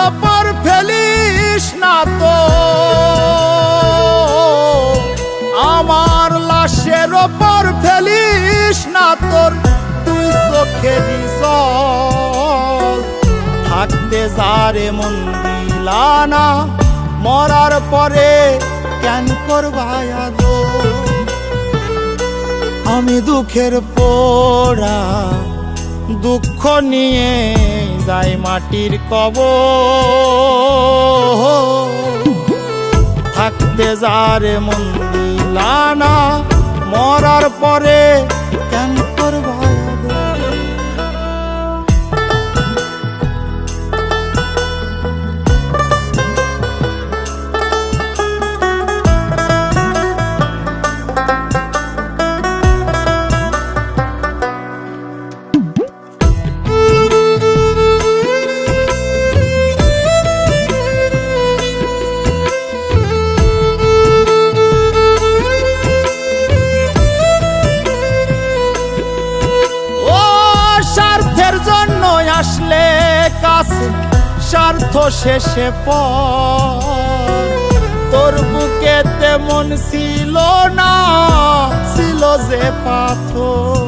ওপর ফেলিস না তো, আমার লাশের ওপর ফেলিস না তোর তুই চোখেরই জল। থাকতে যারে মন দিলা না, মরার পরে কেন করবাই আদর। আমি দুঃখের পোড়া দুঃখ নিয়ে যাই মাটির কবর। থাকতে যারে মন দিলা না, মরার পরে কেন করবা আদর। আসলে কাছে স্বার্থ শেষে পর, তোর বুকে তেমন ছিল না, ছিল যে পাথর।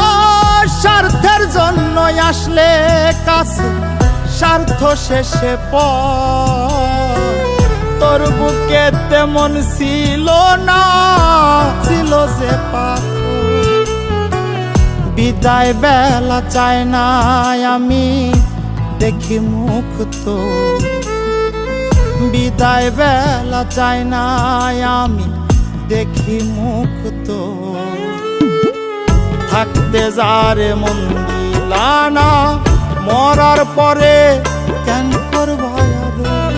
ও স্বার্থের জন্য আসলে কাছে স্বার্থ শেষে পর, তোর বুকে তেমন ছিল না, ছিল যে পাথর। বিদায় বেলা চাই না আমি দেখি মুখ তো, বিদায় বেলা চাই না আমি দেখি মুখ তো। থাকতে যারে মন দিলা না, মরার পরে কেন করবা আদর।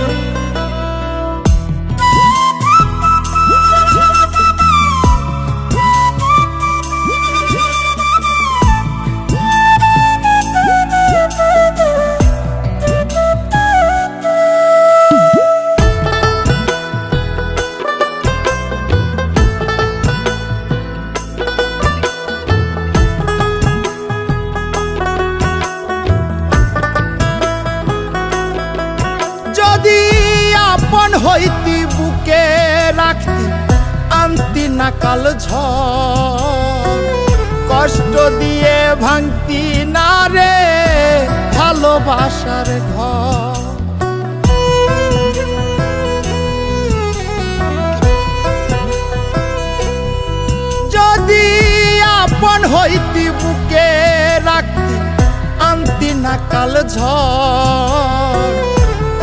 যদি আপন হইতি বুকে রাখতি, আনতি না কাল ঝড়। কষ্ট দিয়ে ভাঙতি না রে ভালোবাসার ঘর। যদি আপন হইতি বুকে রাখতি, আনতি না কাল ঝড়।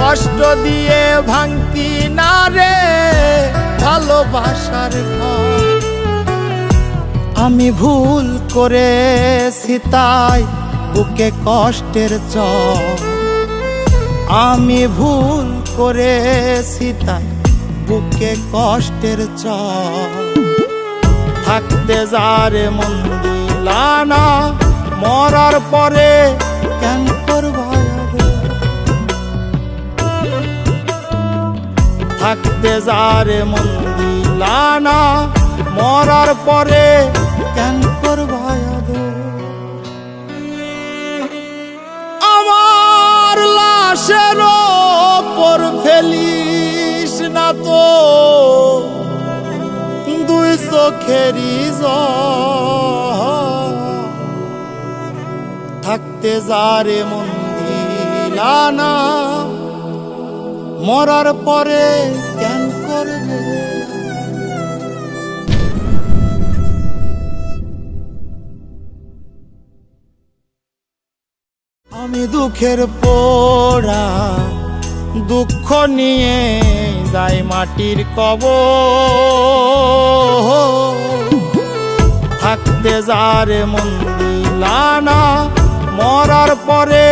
কষ্ট দিয়ে ভাঙতি না রে ভালোবাসার ঘর। আমি ভুল করেছি তাই বুকে কষ্টের চর। আমি ভুল করেছি তাই বুকে কষ্টের চর। থাকতে যারে মন দিলা না, মরার পরে কেন করবা আদর। থাকতে যারে মন দিলা না, মরার পরে কেন করবা আদর। আমার লাশের ওপর ফেলিস না তো দুই চোখেরই জল। থাকতে যারে মন দিলা না, মরার পরে কেন করবে। আমি দুঃখের পোড়া দুঃখ নিয়ে যাই মাটির কবর। থাকতে যারে মন দিলা না, মরার পরে